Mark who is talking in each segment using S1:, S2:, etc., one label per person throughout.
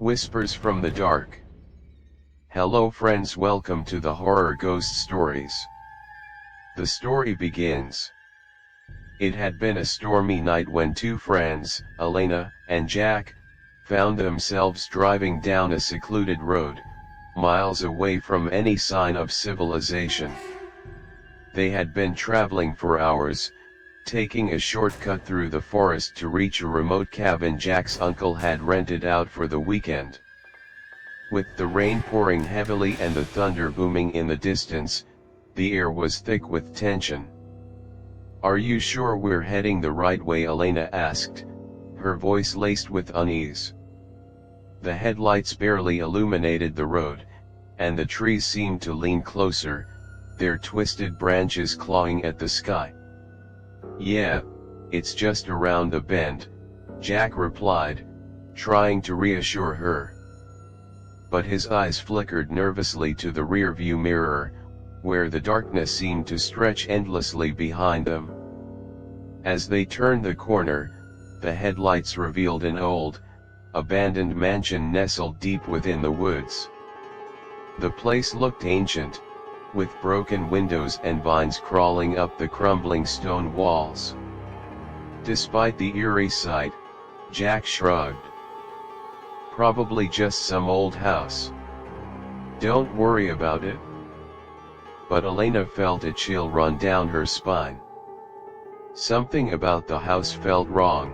S1: Whispers from the Dark. Hello friends, welcome to the horror ghost stories. The story begins. It had been a stormy night when two friends, Elena and Jack, found themselves driving down a secluded road, miles away from any sign of civilization. They had been traveling for hours, taking a shortcut through the forest to reach a remote cabin Jack's uncle had rented out for the weekend. With the rain pouring heavily and the thunder booming in the distance, the air was thick with tension. "Are you sure we're heading the right way?" Elena asked, her voice laced with unease. The headlights barely illuminated the road, and the trees seemed to lean closer, their twisted branches clawing at the sky. "Yeah, it's just around the bend," Jack replied, trying to reassure her. But his eyes flickered nervously to the rearview mirror, where the darkness seemed to stretch endlessly behind them. As they turned the corner, the headlights revealed an old, abandoned mansion nestled deep within the woods. The place looked ancient, with broken windows and vines crawling up the crumbling stone walls. Despite the eerie sight, Jack shrugged. "Probably just some old house. Don't worry about it." But Elena felt a chill run down her spine. Something about the house felt wrong.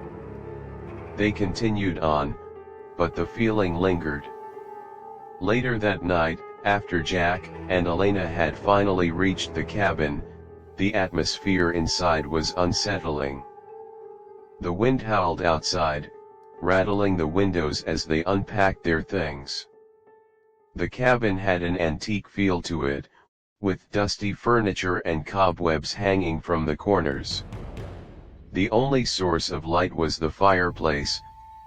S1: They continued on, but the feeling lingered. Later that night, after Jack and Elena had finally reached the cabin, the atmosphere inside was unsettling. The wind howled outside, rattling the windows as they unpacked their things. The cabin had an antique feel to it, with dusty furniture and cobwebs hanging from the corners. The only source of light was the fireplace,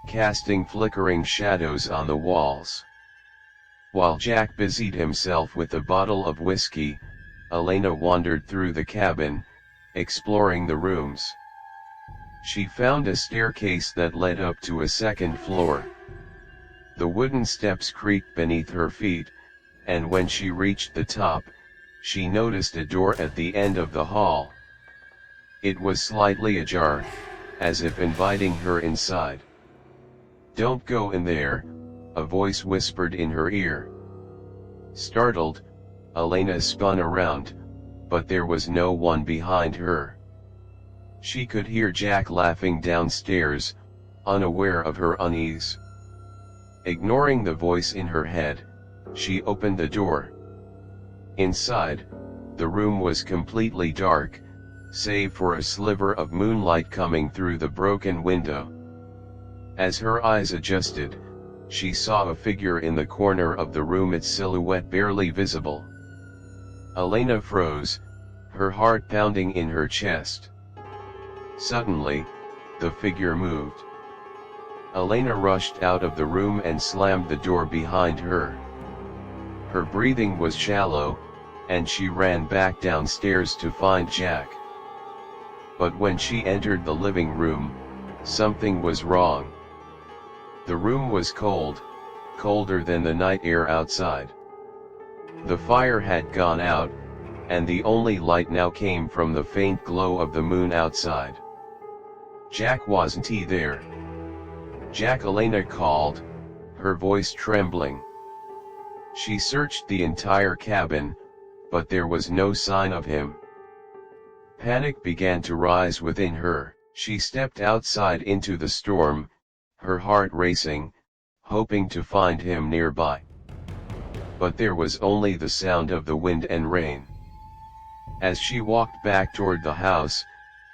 S1: casting flickering shadows on the walls. While Jack busied himself with a bottle of whiskey, Elena wandered through the cabin, exploring the rooms. She found a staircase that led up to a second floor. The wooden steps creaked beneath her feet, and when she reached the top, she noticed a door at the end of the hall. It was slightly ajar, as if inviting her inside. "Don't go in there," a voice whispered in her ear. Startled, Elena spun around, but there was no one behind her. She could hear Jack laughing downstairs, unaware of her unease. Ignoring the voice in her head, she opened the door. Inside, the room was completely dark, save for a sliver of moonlight coming through the broken window. As her eyes adjusted, she saw a figure in the corner of the room, its silhouette barely visible. Elena froze, her heart pounding in her chest. Suddenly, the figure moved. Elena rushed out of the room and slammed the door behind her. Her breathing was shallow, and she ran back downstairs to find Jack. But when she entered the living room, something was wrong. The room was cold, colder than the night air outside. The fire had gone out, and the only light now came from the faint glow of the moon outside. Jack wasn't there. "Jack," Elena called, her voice trembling. She searched the entire cabin, but there was no sign of him. Panic began to rise within her. She stepped outside into the storm, her heart racing, hoping to find him nearby. But there was only the sound of the wind and rain. As she walked back toward the house,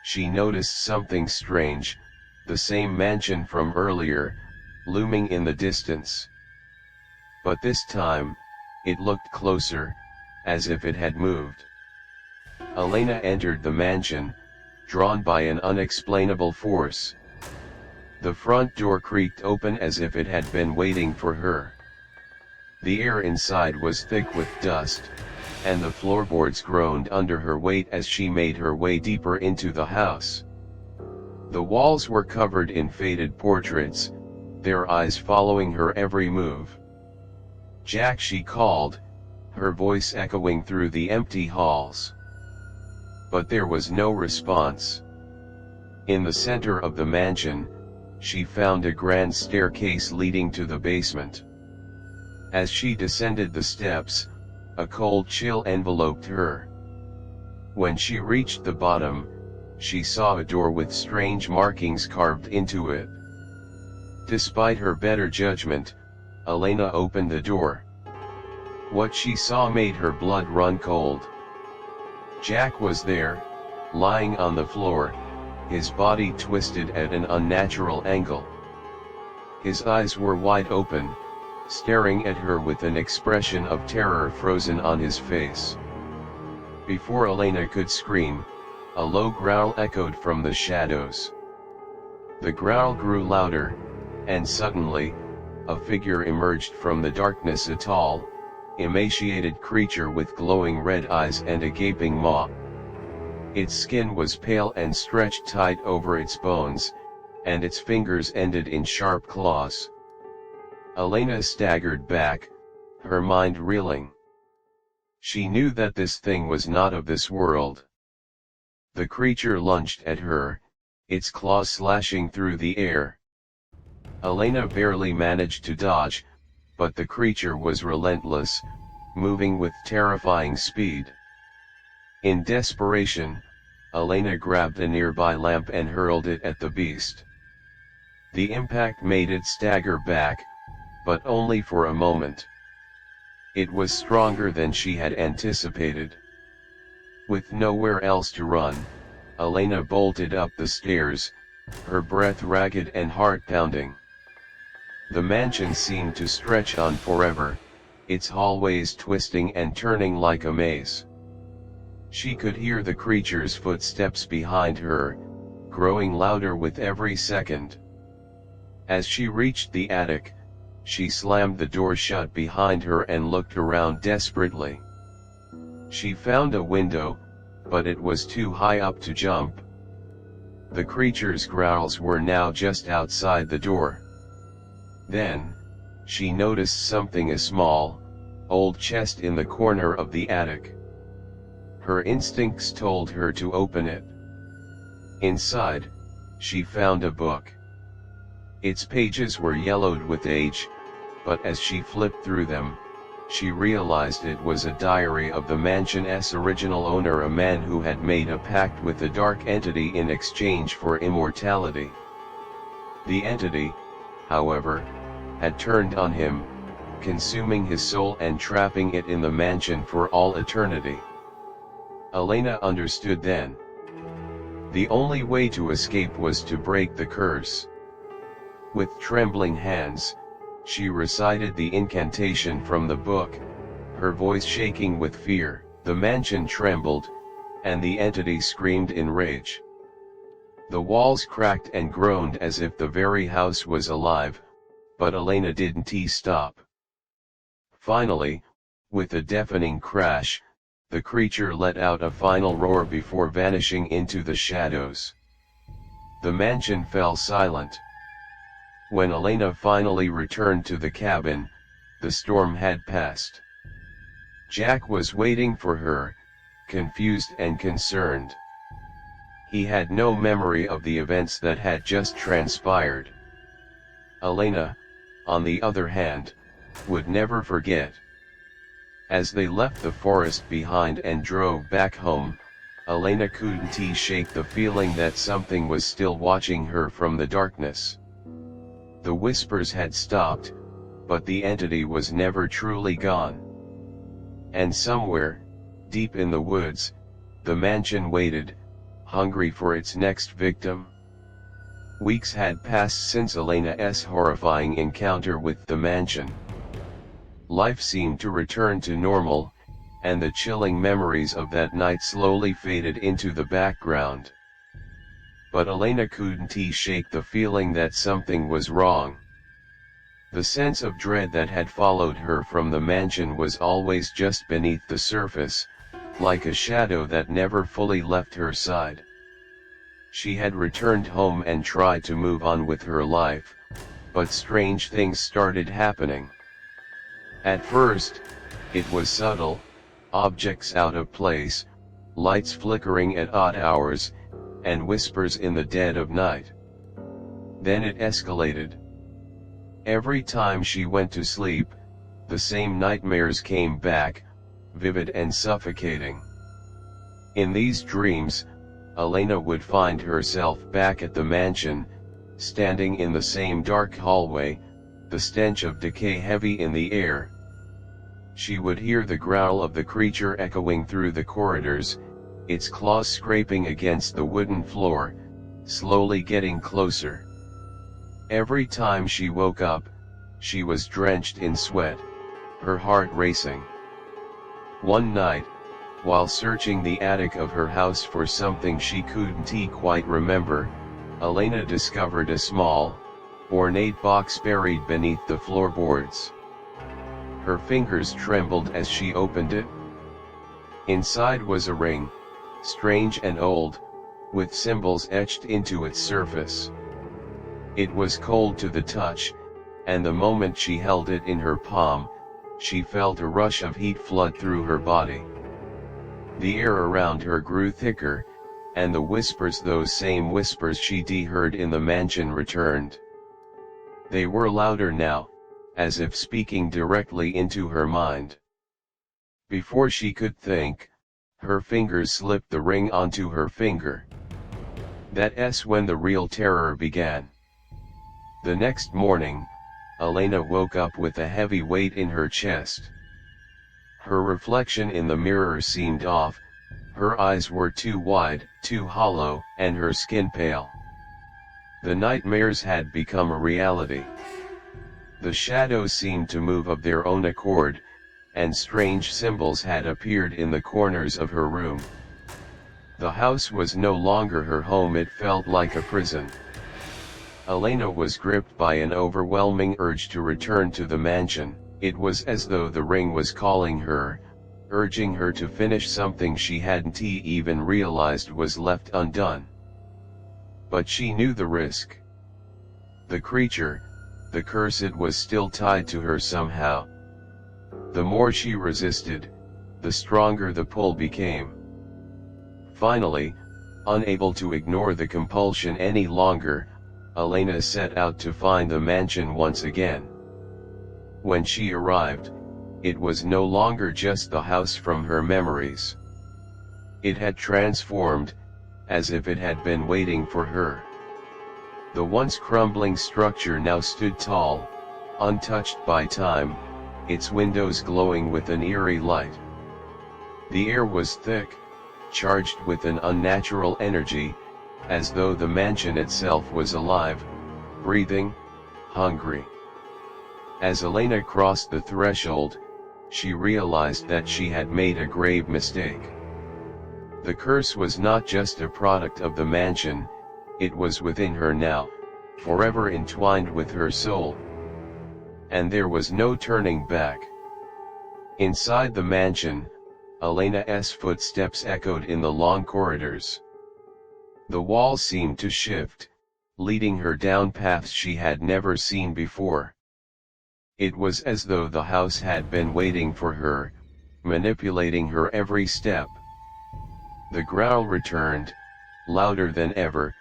S1: she noticed something strange, the same mansion from earlier, looming in the distance. But this time, it looked closer, as if it had moved. Elena entered the mansion, drawn by an unexplainable force. The front door creaked open as if it had been waiting for her. The air inside was thick with dust, and the floorboards groaned under her weight as she made her way deeper into the house. The walls were covered in faded portraits, their eyes following her every move. "Jack," she called, her voice echoing through the empty halls. But there was no response. In the center of the mansion, she found a grand staircase leading to the basement. As she descended the steps, a cold chill enveloped her. When she reached the bottom, she saw a door with strange markings carved into it. Despite her better judgment, Elena opened the door. What she saw made her blood run cold. Jack was there, lying on the floor, his body twisted at an unnatural angle. His eyes were wide open, staring at her with an expression of terror frozen on his face. Before Elena could scream, a low growl echoed from the shadows. The growl grew louder, and suddenly, a figure emerged from the darkness, a tall, emaciated creature with glowing red eyes and a gaping maw. Its skin was pale and stretched tight over its bones, and its fingers ended in sharp claws. Elena staggered back, her mind reeling. She knew that this thing was not of this world. The creature lunged at her, its claws slashing through the air. Elena barely managed to dodge, but the creature was relentless, moving with terrifying speed. In desperation, Elena grabbed a nearby lamp and hurled it at the beast. The impact made it stagger back, but only for a moment. It was stronger than she had anticipated. With nowhere else to run, Elena bolted up the stairs, her breath ragged and heart-pounding. The mansion seemed to stretch on forever, its hallways twisting and turning like a maze. She could hear the creature's footsteps behind her, growing louder with every second. As she reached the attic, she slammed the door shut behind her and looked around desperately. She found a window, but it was too high up to jump. The creature's growls were now just outside the door. Then, she noticed something, a small, old chest in the corner of the attic. Her instincts told her to open it. Inside, she found a book. Its pages were yellowed with age, but as she flipped through them, she realized it was a diary of the mansion's original owner, a man who had made a pact with a dark entity in exchange for immortality. The entity, however, had turned on him, consuming his soul and trapping it in the mansion for all eternity. Elena understood then. The only way to escape was to break the curse. With trembling hands, she recited the incantation from the book, her voice shaking with fear. The mansion trembled, and the entity screamed in rage. The walls cracked and groaned as if the very house was alive, but Elena didn't stop. Finally, with a deafening crash, the creature let out a final roar before vanishing into the shadows. The mansion fell silent. When Elena finally returned to the cabin, the storm had passed. Jack was waiting for her, confused and concerned. He had no memory of the events that had just transpired. Elena, on the other hand, would never forget. As they left the forest behind and drove back home, Elena couldn't shake the feeling that something was still watching her from the darkness. The whispers had stopped, but the entity was never truly gone. And somewhere, deep in the woods, the mansion waited, hungry for its next victim. Weeks had passed since Elena's horrifying encounter with the mansion. Life seemed to return to normal, and the chilling memories of that night slowly faded into the background. But Elena couldn't shake the feeling that something was wrong. The sense of dread that had followed her from the mansion was always just beneath the surface, like a shadow that never fully left her side. She had returned home and tried to move on with her life, but strange things started happening. At first, it was subtle, objects out of place, lights flickering at odd hours, and whispers in the dead of night. Then it escalated. Every time she went to sleep, the same nightmares came back, vivid and suffocating. In these dreams, Elena would find herself back at the mansion, standing in the same dark hallway, the stench of decay heavy in the air. She would hear the growl of the creature echoing through the corridors, its claws scraping against the wooden floor, slowly getting closer. Every time she woke up, she was drenched in sweat, her heart racing. One night, while searching the attic of her house for something she couldn't quite remember, Elena discovered a small, ornate box buried beneath the floorboards. Her fingers trembled as she opened it. Inside was a ring, strange and old, with symbols etched into its surface. It was cold to the touch, and the moment she held it in her palm, she felt a rush of heat flood through her body. The air around her grew thicker, and the whispers, those same whispers she'd heard in the mansion, returned. They were louder now, as if speaking directly into her mind. Before she could think, her fingers slipped the ring onto her finger. That's when the real terror began. The next morning, Elena woke up with a heavy weight in her chest. Her reflection in the mirror seemed off, her eyes were too wide, too hollow, and her skin pale. The nightmares had become a reality. The shadows seemed to move of their own accord, and strange symbols had appeared in the corners of her room. The house was no longer her home, it felt like a prison. Elena was gripped by an overwhelming urge to return to the mansion. It was as though the ring was calling her, urging her to finish something she hadn't even realized was left undone. But she knew the risk. The creature, the curse, it was still tied to her somehow. The more she resisted, the stronger the pull became. Finally, unable to ignore the compulsion any longer, Elena set out to find the mansion once again. When she arrived, it was no longer just the house from her memories. It had transformed, as if it had been waiting for her. The once crumbling structure now stood tall, untouched by time, its windows glowing with an eerie light. The air was thick, charged with an unnatural energy, as though the mansion itself was alive, breathing, hungry. As Elena crossed the threshold, she realized that she had made a grave mistake. The curse was not just a product of the mansion, it was within her now, forever entwined with her soul. And there was no turning back. Inside the mansion, Elena's footsteps echoed in the long corridors. The walls seemed to shift, leading her down paths she had never seen before. It was as though the house had been waiting for her, manipulating her every step. The growl returned, louder than ever,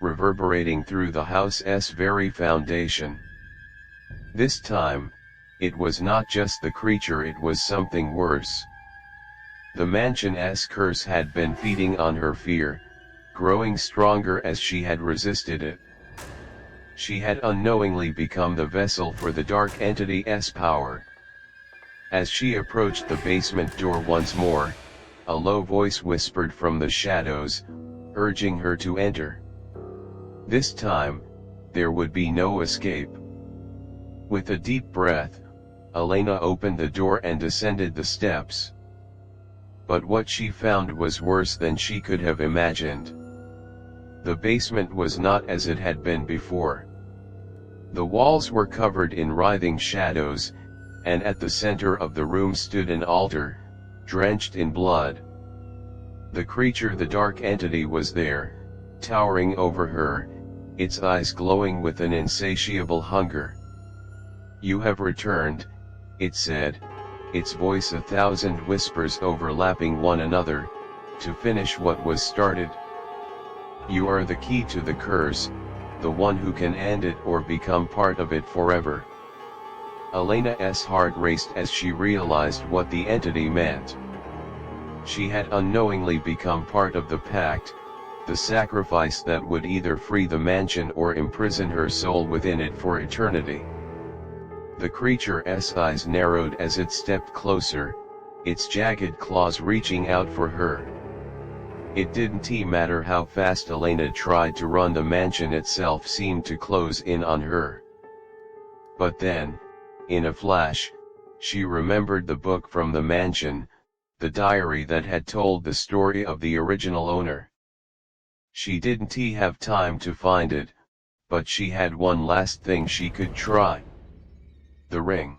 S1: reverberating through the house's very foundation. This time, it was not just the creature, it was something worse. The mansion's curse had been feeding on her fear, growing stronger as she had resisted it. She had unknowingly become the vessel for the dark entity's power. As she approached the basement door once more, a low voice whispered from the shadows, urging her to enter. This time, there would be no escape. With a deep breath, Elena opened the door and descended the steps. But what she found was worse than she could have imagined. The basement was not as it had been before. The walls were covered in writhing shadows, and at the center of the room stood an altar, drenched in blood. The creature, the dark entity, was there, towering over her, its eyes glowing with an insatiable hunger. "You have returned," it said, its voice 1,000 whispers overlapping one another, "to finish what was started. You are the key to the curse, the one who can end it or become part of it forever." Elena's heart raced as she realized what the entity meant. She had unknowingly become part of the pact, the sacrifice that would either free the mansion or imprison her soul within it for eternity. The creature's eyes narrowed as it stepped closer, its jagged claws reaching out for her. It didn't matter how fast Elena tried to run, the mansion itself seemed to close in on her. But then, in a flash, she remembered the book from the mansion, the diary that had told the story of the original owner. She didn't have time to find it, but she had one last thing she could try. The ring.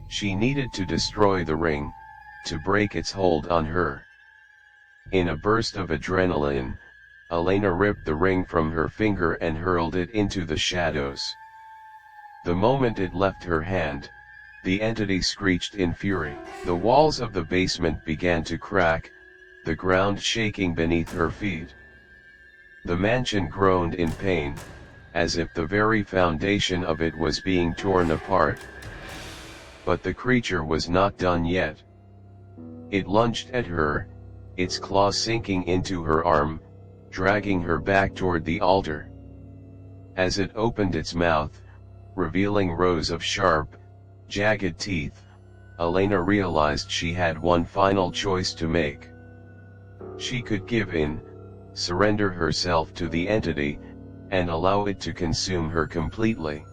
S1: She needed to destroy the ring, to break its hold on her. In a burst of adrenaline, Elena ripped the ring from her finger and hurled it into the shadows. The moment it left her hand, the entity screeched in fury. The walls of the basement began to crack, the ground shaking beneath her feet. The mansion groaned in pain, as if the very foundation of it was being torn apart. But the creature was not done yet. It lunged at her, its claws sinking into her arm, dragging her back toward the altar. As it opened its mouth, revealing rows of sharp, jagged teeth, Elena realized she had one final choice to make. She could give in, surrender herself to the entity, and allow it to consume her completely.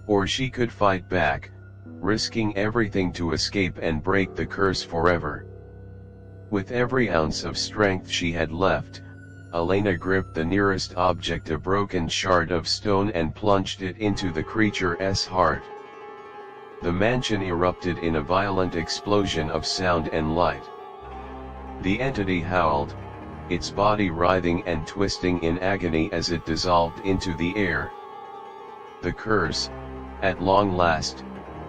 S1: Or she could fight back, risking everything to escape and break the curse forever. With every ounce of strength she had left, Elena gripped the nearest object, a broken shard of stone, and plunged it into the creature's heart. The mansion erupted in a violent explosion of sound and light. The entity howled, its body writhing and twisting in agony as it dissolved into the air. The curse, at long last,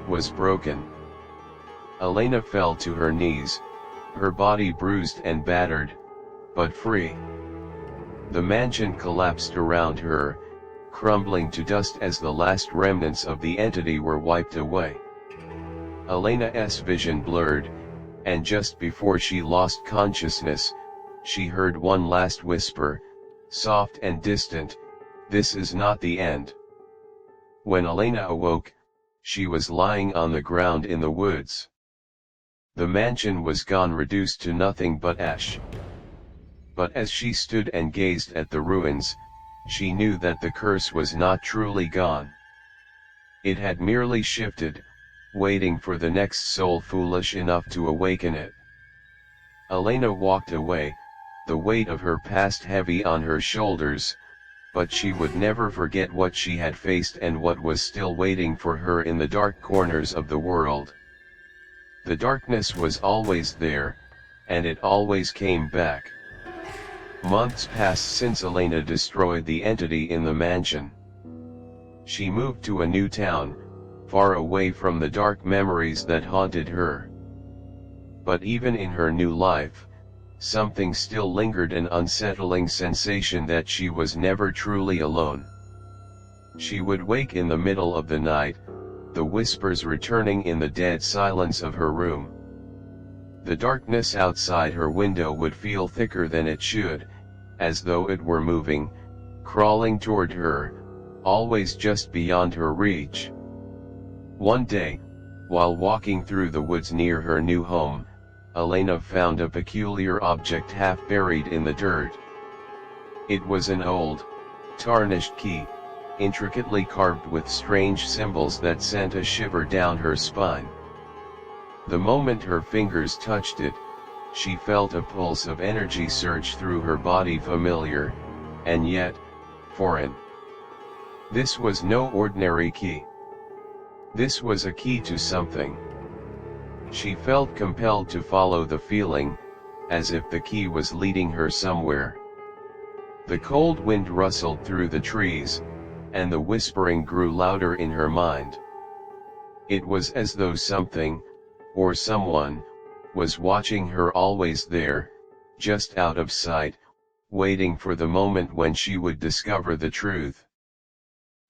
S1: was broken. Elena fell to her knees, her body bruised and battered, but free. The mansion collapsed around her, crumbling to dust as the last remnants of the entity were wiped away. Elena's vision blurred, and just before she lost consciousness, she heard one last whisper, soft and distant, "This is not the end." When Elena awoke, she was lying on the ground in the woods. The mansion was gone, reduced to nothing but ash. But as she stood and gazed at the ruins, she knew that the curse was not truly gone. It had merely shifted, waiting for the next soul foolish enough to awaken it. Elena walked away, the weight of her past heavy on her shoulders, but she would never forget what she had faced and what was still waiting for her in the dark corners of the world. The darkness was always there, and it always came back. Months passed since Elena destroyed the entity in the mansion. She moved to a new town, far away from the dark memories that haunted her. But even in her new life, something still lingered, an unsettling sensation that she was never truly alone. She would wake in the middle of the night, the whispers returning in the dead silence of her room. The darkness outside her window would feel thicker than it should, as though it were moving, crawling toward her, always just beyond her reach. One day, while walking through the woods near her new home, Elena found a peculiar object half buried in the dirt. It was an old, tarnished key, intricately carved with strange symbols that sent a shiver down her spine. The moment her fingers touched it, she felt a pulse of energy surge through her body, familiar, and yet, foreign. This was no ordinary key. This was a key to something. She felt compelled to follow the feeling, as if the key was leading her somewhere. The cold wind rustled through the trees, and the whispering grew louder in her mind. It was as though something, or someone, was watching her, always there, just out of sight, waiting for the moment when she would discover the truth.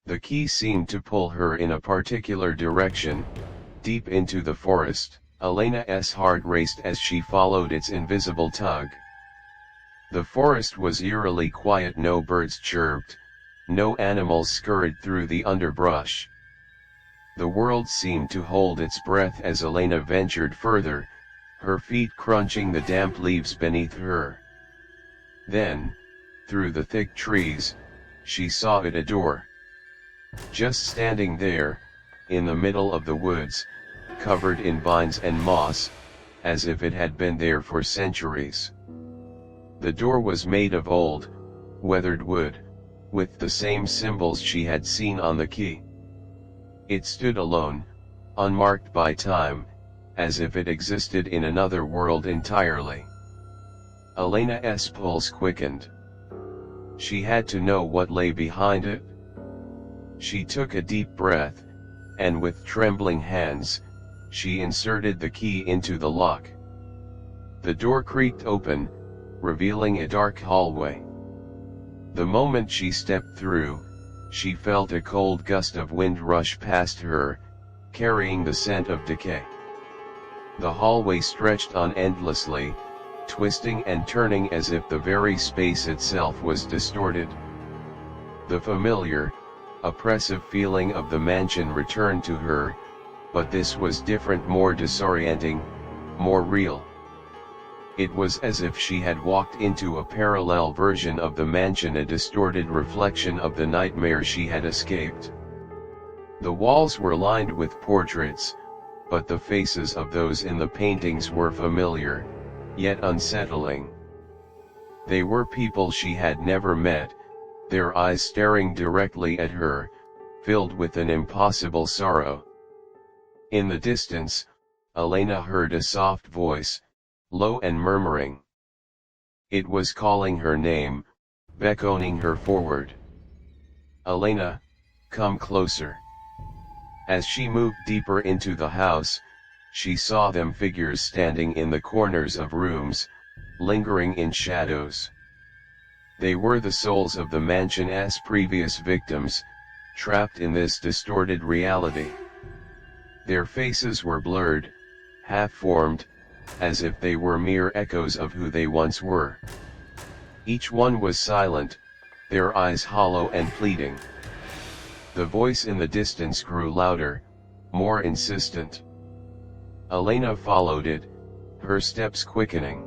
S1: The key seemed to pull her in a particular direction, deep into the forest. Elena's heart raced as she followed its invisible tug. The forest was eerily quiet. No birds chirped, no animals scurried through the underbrush. The world seemed to hold its breath as Elena ventured further, her feet crunching the damp leaves beneath her. Then, through the thick trees, she saw a door. Just standing there, in the middle of the woods, covered in vines and moss, as if it had been there for centuries. The door was made of old, weathered wood, with the same symbols she had seen on the key. It stood alone, unmarked by time, as if it existed in another world entirely. Elena's pulse quickened. She had to know what lay behind it. She took a deep breath, and with trembling hands, she inserted the key into the lock. The door creaked open, revealing a dark hallway. The moment she stepped through, she felt a cold gust of wind rush past her, carrying the scent of decay. The hallway stretched on endlessly, twisting and turning as if the very space itself was distorted. The familiar, oppressive feeling of the mansion returned to her, but this was different, more disorienting, more real. It was as if she had walked into a parallel version of the mansion, a distorted reflection of the nightmare she had escaped. The walls were lined with portraits, but the faces of those in the paintings were familiar, yet unsettling. They were people she had never met, their eyes staring directly at her, filled with an impossible sorrow. In the distance, Elena heard a soft voice, low and murmuring. It was calling her name, beckoning her forward. "Elena, come closer." As she moved deeper into the house, she saw them figures standing in the corners of rooms, lingering in shadows. They were the souls of the mansion's previous victims, trapped in this distorted reality. Their faces were blurred, half-formed, as if they were mere echoes of who they once were. Each one was silent, their eyes hollow and pleading. The voice in the distance grew louder, more insistent. Elena followed it, her steps quickening.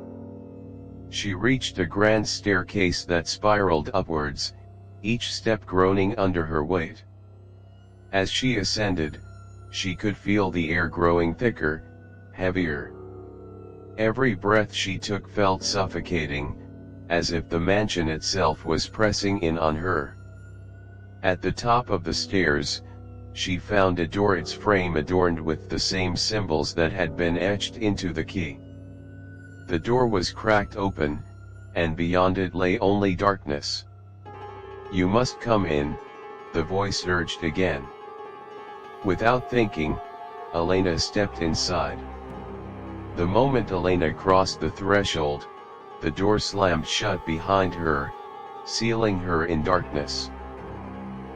S1: She reached a grand staircase that spiraled upwards, each step groaning under her weight. As she ascended, she could feel the air growing thicker, heavier. Every breath she took felt suffocating, as if the mansion itself was pressing in on her. At the top of the stairs, she found a door, its frame adorned with the same symbols that had been etched into the key. The door was cracked open, and beyond it lay only darkness. "You must come in," the voice urged again. Without thinking, Elena stepped inside. The moment Elena crossed the threshold, the door slammed shut behind her, sealing her in darkness.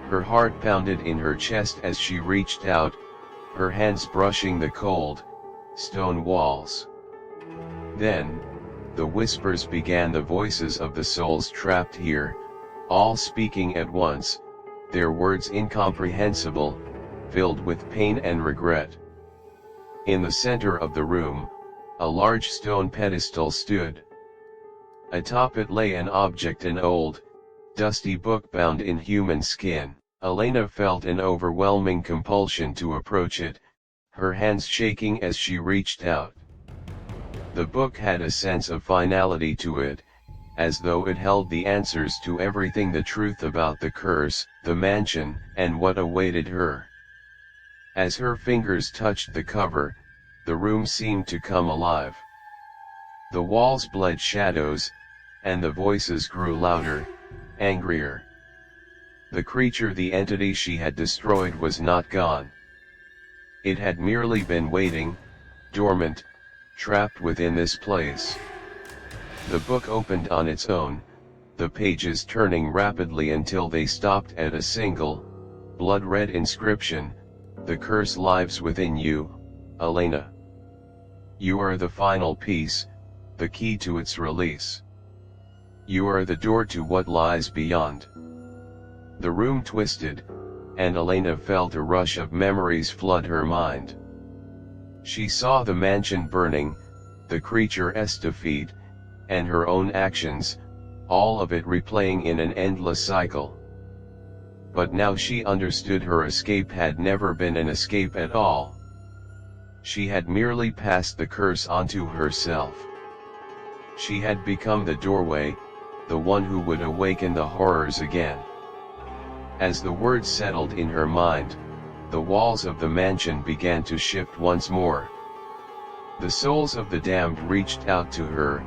S1: Her heart pounded in her chest as she reached out, her hands brushing the cold, stone walls. Then, the whispers began, the voices of the souls trapped here, all speaking at once, their words incomprehensible, filled with pain and regret. In the center of the room, a large stone pedestal stood. Atop it lay an object, an old, dusty book bound in human skin. Elena felt an overwhelming compulsion to approach it, her hands shaking as she reached out. The book had a sense of finality to it, as though it held the answers to everything, the truth about the curse, the mansion, and what awaited her. As her fingers touched the cover, the room seemed to come alive. The walls bled shadows, and the voices grew louder, angrier. The creature, the entity she had destroyed, was not gone. It had merely been waiting, dormant, trapped within this place. The book opened on its own, the pages turning rapidly until they stopped at a single, blood-red inscription: "The curse lives within you, Elena. You are the final piece, the key to its release. You are the door to what lies beyond." The room twisted, and Elena felt a rush of memories flood her mind. She saw the mansion burning, the creature's defeat, and her own actions, all of it replaying in an endless cycle. But now she understood her escape had never been an escape at all. She had merely passed the curse onto herself. She had become the doorway, the one who would awaken the horrors again. As the words settled in her mind, the walls of the mansion began to shift once more. The souls of the damned reached out to her,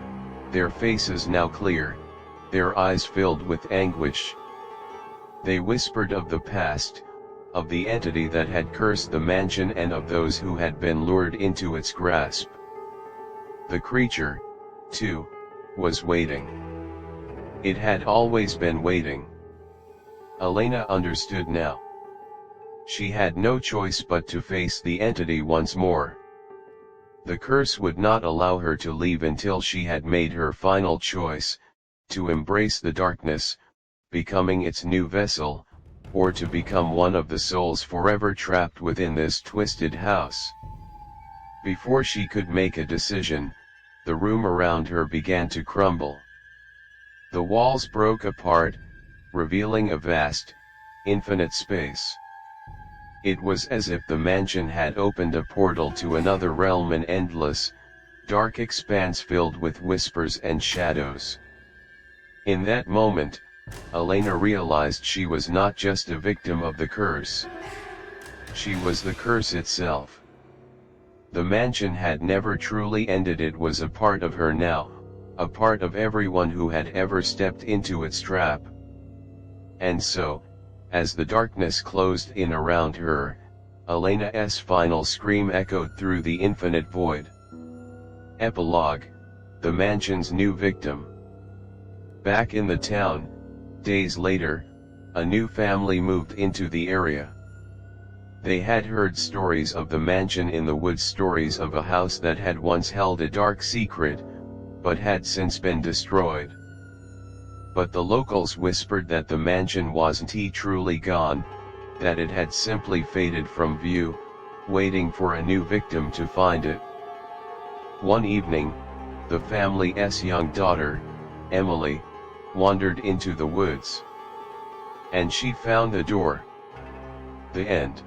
S1: their faces now clear, their eyes filled with anguish. They whispered of the past, of the entity that had cursed the mansion, and of those who had been lured into its grasp. The creature, too, was waiting. It had always been waiting. Elena understood now. She had no choice but to face the entity once more. The curse would not allow her to leave until she had made her final choice, to embrace the darkness, becoming its new vessel, or to become one of the souls forever trapped within this twisted house. Before she could make a decision, the room around her began to crumble. The walls broke apart, revealing a vast, infinite space. It was as if the mansion had opened a portal to another realm, an endless, dark expanse filled with whispers and shadows. In that moment, Elena realized she was not just a victim of the curse. She was the curse itself. The mansion had never truly ended. It was a part of her now, a part of everyone who had ever stepped into its trap. And so, as the darkness closed in around her, Elena's final scream echoed through the infinite void. Epilogue: The mansion's new victim. Back in the town, days later, a new family moved into the area. They had heard stories of the mansion in the woods, stories of a house that had once held a dark secret, but had since been destroyed. But the locals whispered that the mansion wasn't truly gone, that it had simply faded from view, waiting for a new victim to find it. One evening, the family's young daughter, Emily, wandered into the woods. And she found the door. The end.